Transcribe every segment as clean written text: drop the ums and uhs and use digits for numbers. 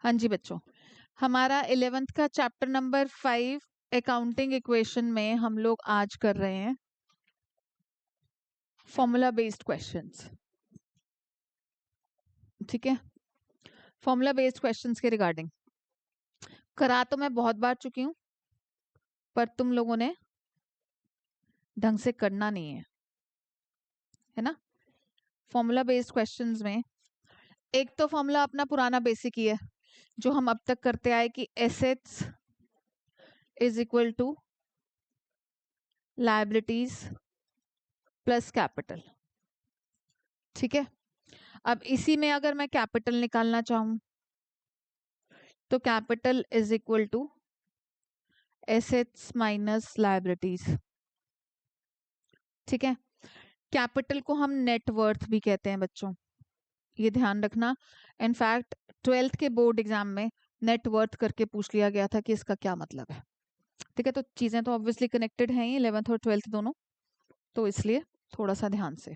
हाँ जी बच्चों, हमारा 11th का चैप्टर नंबर 5 अकाउंटिंग इक्वेशन में हम लोग आज कर रहे हैं फॉर्मूला बेस्ड क्वेश्चंस। ठीक है, फॉर्मूला बेस्ड क्वेश्चंस के रिगार्डिंग करा तो मैं बहुत बार चुकी हूँ, पर तुम लोगों ने ढंग से करना नहीं है ना। फॉर्मूला बेस्ड क्वेश्चंस में एक तो फॉर्मूला अपना पुराना बेसिक ही है जो हम अब तक करते आए कि assets is equal to liabilities plus capital. ठीक है, अब इसी में अगर मैं कैपिटल निकालना चाहूं तो capital is equal to assets minus liabilities. ठीक है, कैपिटल को हम नेट वर्थ भी कहते हैं बच्चों, ये ध्यान रखना। इनफैक्ट 12th के बोर्ड एग्जाम में नेट वर्थ करके पूछ लिया गया था कि इसका क्या मतलब है। ठीक है, तो चीजें तो ऑब्वियसली कनेक्टेड हैं ही, 11th और 12th दोनों, तो इसलिए थोड़ा सा ध्यान से।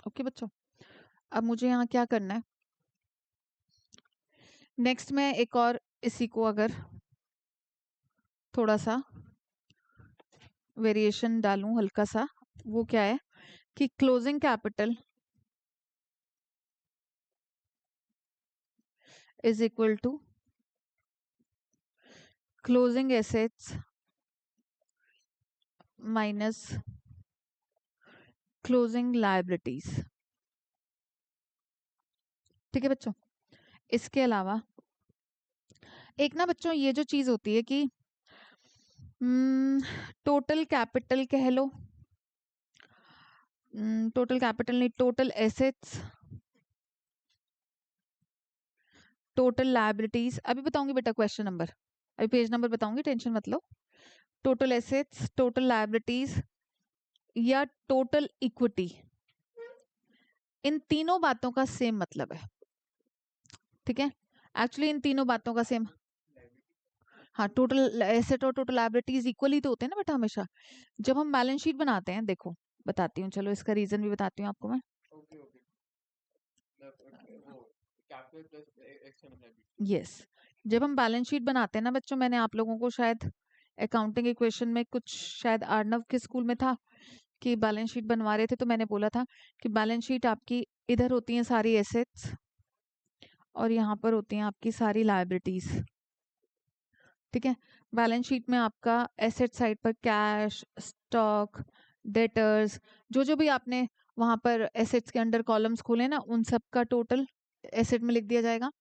ओके बच्चों, अब मुझे यहाँ क्या करना है, नेक्स्ट में एक और इसी को अगर थोड़ा सा वेरिएशन डालूं हल्का सा, वो क्या है कि closing capital is equal to closing assets minus closing liabilities. ठीक है बच्चों, इसके अलावा एक ना बच्चों ये जो चीज होती है कि टोटल कैपिटल कह लो, टोटल कैपिटल नहीं, टोटल एसेट्स, टोटल लायबिलिटीज। अभी बताऊंगी बेटा क्वेश्चन नंबर, अभी पेज नंबर बताऊंगी, टेंशन मत लो। टोटल एसेट्स, टोटल लायबिलिटीज या टोटल इक्विटी, इन तीनों बातों का सेम मतलब है। ठीक है, एक्चुअली इन तीनों बातों का सेम, हाँ, टोटल एसेट और टोटल लायबिलिटीज इक्वली तो होते हैं ना बेटा हमेशा। जब हम बैलेंस शीट बनाते हैं, देखो बताती हूँ, चलो इसका रीजन भी बताती हूँ आपको मैं। यस, जब हम बैलेंस शीट बनाते हैं ना बच्चों, मैंने आप लोगों को शायद अकाउंटिंग इक्वेशन में कुछ, शायद अर्नव के स्कूल में था कि बैलेंस शीट बनवा रहे थे, तो मैंने बोला था कि बैलेंस शीट आपकी इधर होती हैं सारी एसेट्स और यहाँ पर होती हैं आपकी सारी लायबिलिटीज। ठीक है, बैलेंस शीट में आपका एसेट साइड पर कैश, स्टॉक, डेटर्स, जो जो भी आपने वहां पर एसेट्स के अंडर कॉलम्स खोले ना, उन सब का टोटल एसेट में लिख दिया जाएगा।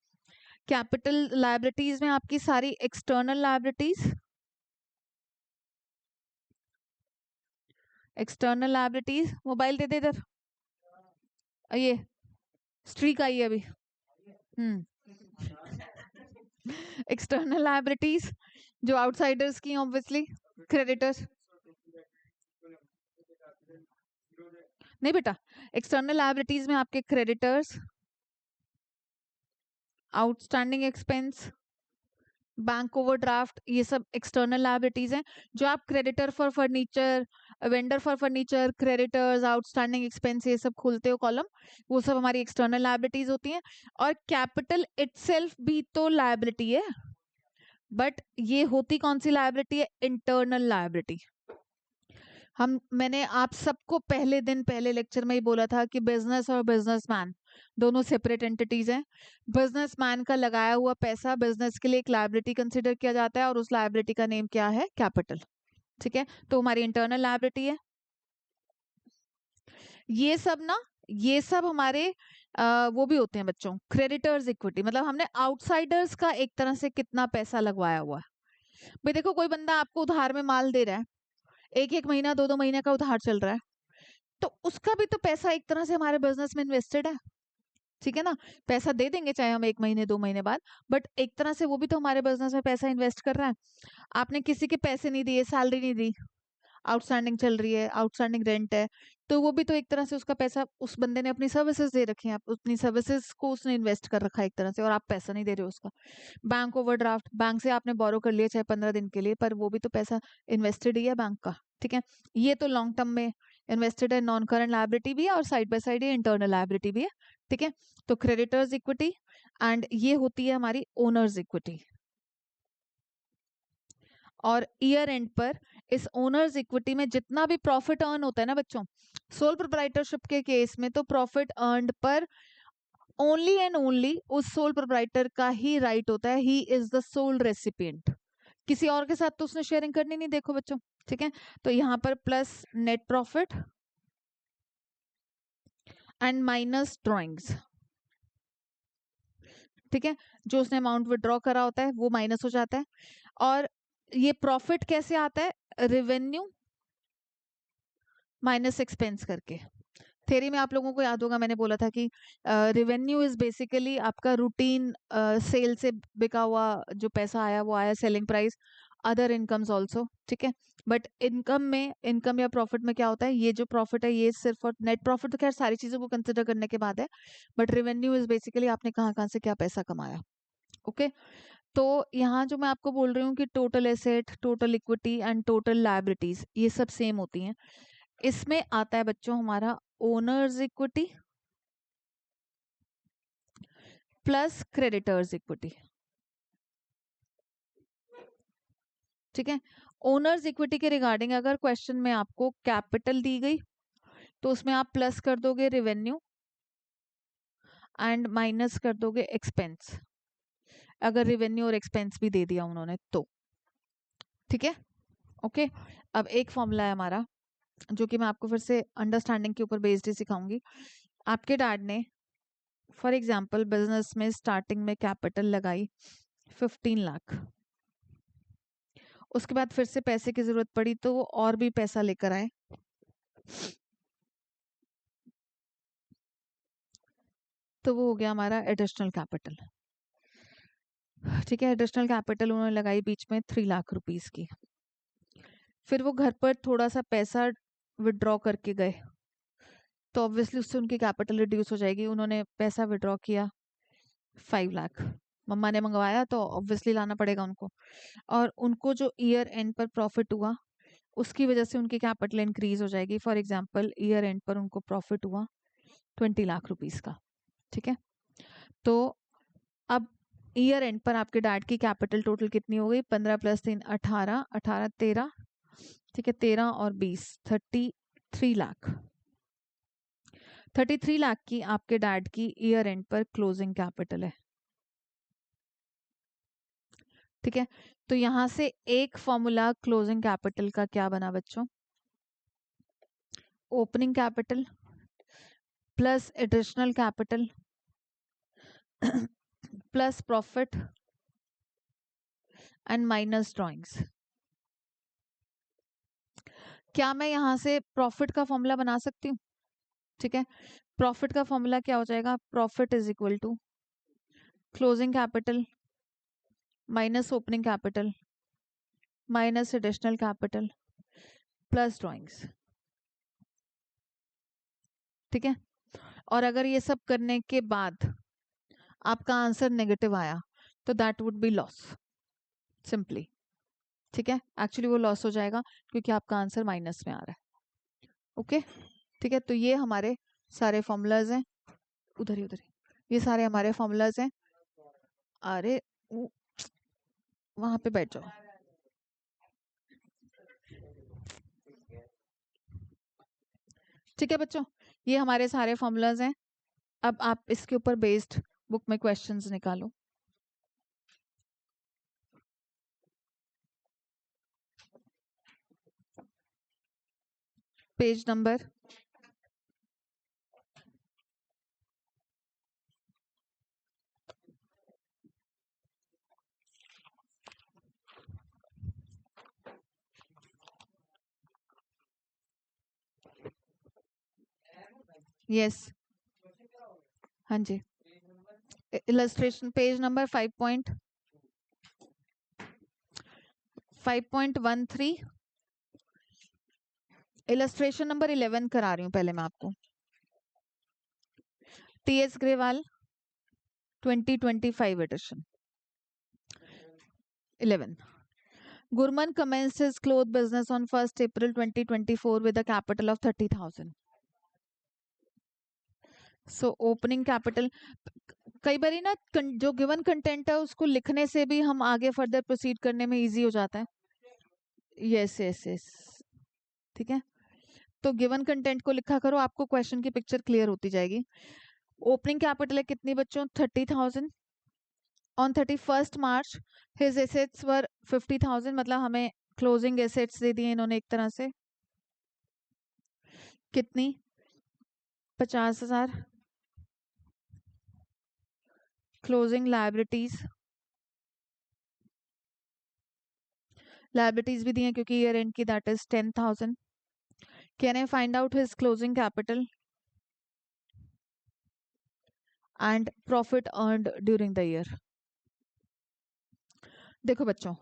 कैपिटल लायबिलिटीज में आपकी सारी external liabilities, external liabilities, mobile दे दे इधर, ये स्ट्रीक आई है अभी। एक्सटर्नल लायबिलिटीज जो आउटसाइडर्स की, ऑब्वियसली क्रेडिटर्स, नहीं बेटा, एक्सटर्नल लायबिलिटीज में आपके creditors, outstanding expense, bank overdraft, ये सब एक्सटर्नल लायबिलिटीज हैं। जो आप creditor for furniture, vendor for furniture, creditors, outstanding expense, ये सब खोलते हो कॉलम, वो सब हमारी एक्सटर्नल लायबिलिटीज होती हैं। और कैपिटल इटसेल्फ भी तो लायबिलिटी है, बट ये होती कौन सी लायबिलिटी है, इंटरनल लायबिलिटी। मैंने आप सबको पहले दिन पहले लेक्चर में ही बोला था कि बिजनेस और बिजनेसमैन दोनों सेपरेट एंटिटीज हैं। बिजनेसमैन का लगाया हुआ पैसा बिजनेस के लिए एक लायबिलिटी कंसिडर किया जाता है और उस लायबिलिटी का नेम क्या है, कैपिटल। ठीक है, तो हमारी इंटरनल लायबिलिटी है। ये सब ना, ये सब हमारे वो भी होते हैं बच्चों, क्रेडिटर्स इक्विटी, मतलब हमने आउटसाइडर्स का एक तरह से कितना पैसा लगवाया हुआ है। भाई देखो, कोई बंदा आपको उधार में माल दे रहा है, एक एक महीना, दो दो महीने का उधार चल रहा है, तो उसका भी तो पैसा एक तरह से हमारे बिजनेस में इन्वेस्टेड है। ठीक है ना, पैसा दे देंगे चाहे हम एक महीने दो महीने बाद, बट एक तरह से वो भी तो हमारे बिजनेस में पैसा इन्वेस्ट कर रहा है। आपने किसी के पैसे नहीं दिए, सैलरी नहीं दी, आउटस्टैंडिंग चल रही है, आउटस्टैंडिंग रेंट है, तो वो भी तो एक तरह से उसका पैसा, उस बंदे ने अपनी सर्विसेज दे रखी है, अपनी सर्विसेज को उसने इन्वेस्ट कर रखा है एक तरह से, और आप पैसा नहीं दे रहे हो उसका। बैंक ओवरड्राफ्ट, बैंक से आपने बोरो कर लिया चाहे 15 दिन के लिए, पर वो भी तो पैसा इन्वेस्टेड ही है बैंक का। ठीक है, ये तो लॉन्ग टर्म में इन्वेस्टेड है, नॉन करंट लायबिलिटी भी है और साइड बाय साइड ये इंटरनल लायबिलिटी भी है। ठीक है, तो क्रेडिटर्स इक्विटी एंड ये होती है हमारी ओनर्स इक्विटी। और ईयर एंड पर इस ओनर्स इक्विटी में जितना भी प्रॉफिट अर्न होता है ना बच्चों, सोल प्रोप्राइटरशिप के केस में तो प्रॉफिट अर्न पर ओनली एंड ओनली उस सोल प्रोप्राइटर का ही राइट होता है, he is the sole recipient, किसी और के साथ तो उसने शेयरिंग करनी नहीं। देखो बच्चों, ठीक है, तो यहाँ पर plus net profit and minus drawings. ठीक है, जो उसने अमाउंट विड्रॉ करा होता है वो माइनस हो जाता है। और ये प्रॉफिट कैसे आता है, रेवेन्यू माइनस एक्सपेंस करके। थ्योरी में आप लोगों को याद होगा, मैंने बोला था कि रेवेन्यू इज बेसिकली आपका रूटीन सेल से बिका हुआ जो पैसा आया वो आया, selling price, other incomes also. ठीक है, बट इनकम या प्रॉफिट में क्या होता है, ये जो प्रॉफिट है ये सिर्फ, और नेट प्रॉफिट तो खैर सारी चीजों को कंसिडर करने के बाद है, बट रेवेन्यू इज बेसिकली आपने कहाँ कहाँ से क्या पैसा कमाया। ओके, तो यहाँ जो मैं आपको बोल रही हूँ कि total asset, total equity and total liabilities ये सब सेम होती हैं। इसमें आता है बच्चों हमारा owners equity plus creditors equity. ठीक है, ओनर्स इक्विटी के रिगार्डिंग अगर क्वेश्चन में आपको कैपिटल दी गई तो उसमें आप प्लस कर दोगे रेवेन्यू एंड माइनस कर दोगे एक्सपेंस, अगर रेवेन्यू और एक्सपेंस भी दे दिया उन्होंने तो। ठीक है, ओके, अब एक फॉर्मूला है हमारा जो कि मैं आपको फिर से अंडरस्टैंडिंग के ऊपर बेस्ड ही सिखाऊंगी। आपके डैड ने फॉर एग्जाम्पल बिजनेस में स्टार्टिंग में कैपिटल लगाई 15 लाख, उसके बाद फिर से पैसे की जरूरत पड़ी तो वो और भी पैसा लेकर आए, तो वो हो गया हमारा एडिशनल कैपिटल। ठीक है, एडिशनल कैपिटल उन्होंने लगाई बीच में 3 लाख रुपीस की। फिर वो घर पर थोड़ा सा पैसा विड्रॉ करके गए तो ऑब्वियसली उससे उनकी कैपिटल रिड्यूस हो जाएगी। उन्होंने पैसा विड्रॉ किया 5 लाख, मम्मा ने मंगवाया तो ऑब्वियसली लाना पड़ेगा उनको, और उनको जो ईयर एंड पर प्रॉफिट हुआ उसकी वजह से उनकी कैपिटल इंक्रीज हो जाएगी। फॉर एग्जाम्पल ईयर एंड पर उनको प्रॉफिट हुआ 20 लाख रुपीस का। ठीक है, तो अब ईयर एंड पर आपके डैड की कैपिटल टोटल कितनी हो गई, 15 + 3 18, 18 13, ठीक है, 13 और 20 33 लाख। 33 लाख की आपके डैड की ईयर एंड पर क्लोजिंग कैपिटल है। ठीक है, तो यहां से एक फॉर्मूला क्लोजिंग कैपिटल का क्या बना बच्चों, opening capital plus additional capital plus profit and minus drawings. क्या मैं यहां से प्रॉफिट का फॉर्मूला बना सकती हूँ? ठीक है, प्रॉफिट का फॉर्मूला क्या हो जाएगा, profit is equal to closing capital minus opening capital minus additional capital plus drawings. ठीक है, और अगर ये सब करने के बाद आपका आंसर नेगेटिव आया तो that would be loss simply. ठीक है, एक्चुअली वो लॉस हो जाएगा क्योंकि आपका आंसर माइनस में आ रहा है। ओके, ठीक है, तो ये हमारे सारे फॉर्मूलाज हैं, उधर ही उधर ही, ये सारे हमारे फॉर्मूलाज हैं। अरे वहां पे बैठ जाओ। ठीक है बच्चों, ये हमारे सारे फॉर्मूलाज हैं। अब आप इसके ऊपर बेस्ड बुक में क्वेश्चंस निकालो। पेज नंबर यस, हाँ जी, illustration page number 5.13, illustration number 11 करा रही हूँ पहले मैं आपको। TS Grewal 2025 edition 11। Gurman commenced his cloth business on 1st April 2024 with a capital of 30,000. So opening capital, कई बारी ना जो गिवन कंटेंट है उसको लिखने से भी हम आगे फर्दर प्रोसीड करने में इजी हो जाता है। यस यस यस, ठीक है। तो गिवन कंटेंट को लिखा करो, आपको क्वेश्चन की पिक्चर क्लियर होती जाएगी। ओपनिंग कैपिटल है कितनी बच्चों? 30,000। On 31st March his assets were 50,000, मतलब हमें क्लोजिंग एसेट्स दे दिए इन्होंने एक तरह से, कितनी? 50,000। क्लोजिंग लायबिलिटीज, लायबिलिटीज भी दी हैं क्योंकि ईयर एंड की, that is 10,000। Can I find out his closing capital and profit earned during the year? देखो बच्चों,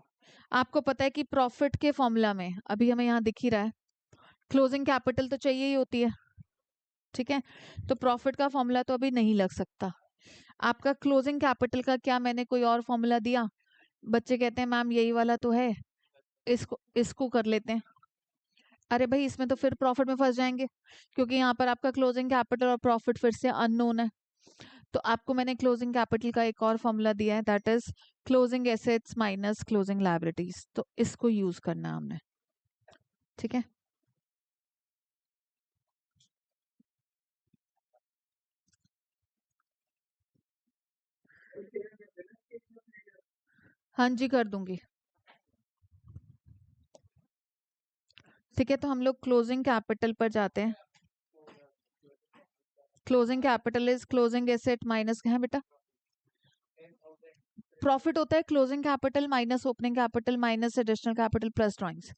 आपको पता है कि प्रॉफिट के फॉर्मूला में अभी हमें यहाँ दिख ही रहा है, क्लोजिंग कैपिटल तो चाहिए ही होती है, ठीक है। तो प्रॉफिट का फॉर्मूला तो अभी नहीं लग सकता। आपका क्लोजिंग कैपिटल का क्या मैंने कोई और फॉर्मूला दिया? बच्चे कहते हैं मैम यही वाला तो है, इसको इसको कर लेते हैं। अरे भाई इसमें तो फिर प्रॉफिट में फंस जाएंगे, क्योंकि यहाँ पर आपका क्लोजिंग कैपिटल और प्रॉफिट फिर से अननोन है। तो आपको मैंने क्लोजिंग कैपिटल का एक और फॉर्मूला दिया है, that is closing assets minus closing liabilities. तो इसको यूज करना है हमने, ठीक है। हाँ जी कर दूंगी, ठीक है। तो हम लोग क्लोजिंग कैपिटल पर जाते हैं। Closing capital is closing asset minus, है बेटा, प्रॉफिट होता है closing capital minus opening capital minus additional capital plus drawings.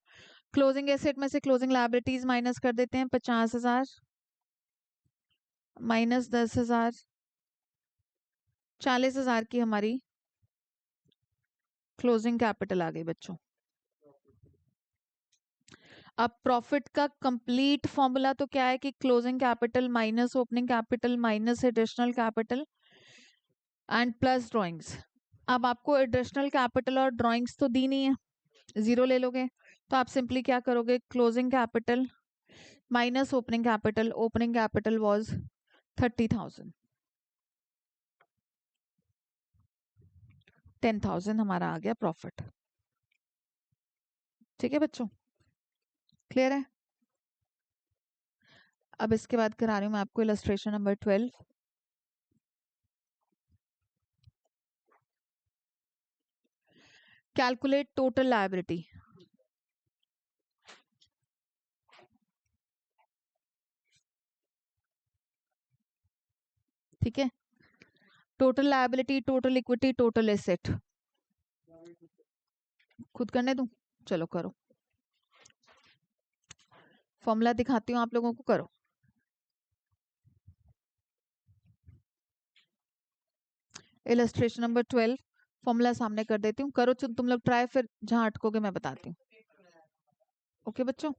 Closing asset में से क्लोजिंग लायबिलिटीज माइनस कर देते हैं, 50,000 माइनस 10,000, 40,000 की हमारी क्लोजिंग कैपिटल आ गई बच्चों। अब प्रॉफिट का कंप्लीट फॉर्मूला तो क्या है कि closing capital minus opening capital minus additional capital and plus drawings. अब आपको एडिशनल कैपिटल और ड्रॉइंग्स तो दी नहीं है, जीरो ले लोगे। तो आप सिंपली क्या करोगे, closing capital minus opening capital, opening capital was 30,000, 10,000 हमारा आ गया प्रॉफिट, ठीक है बच्चों, क्लियर है। अब इसके बाद करा रही हूँ मैं आपको illustration number 12। Calculate total liability. ठीक है, total liability, total equity, total asset, खुद करने दूं? चलो करो, फॉर्मूला दिखाती हूँ आप लोगों को, करो। इलस्ट्रेशन नंबर 12, फॉर्मूला सामने कर देती हूँ, करो तुम लोग ट्राई, फिर जहां अटकोगे मैं बताती हूँ। ओके बच्चों।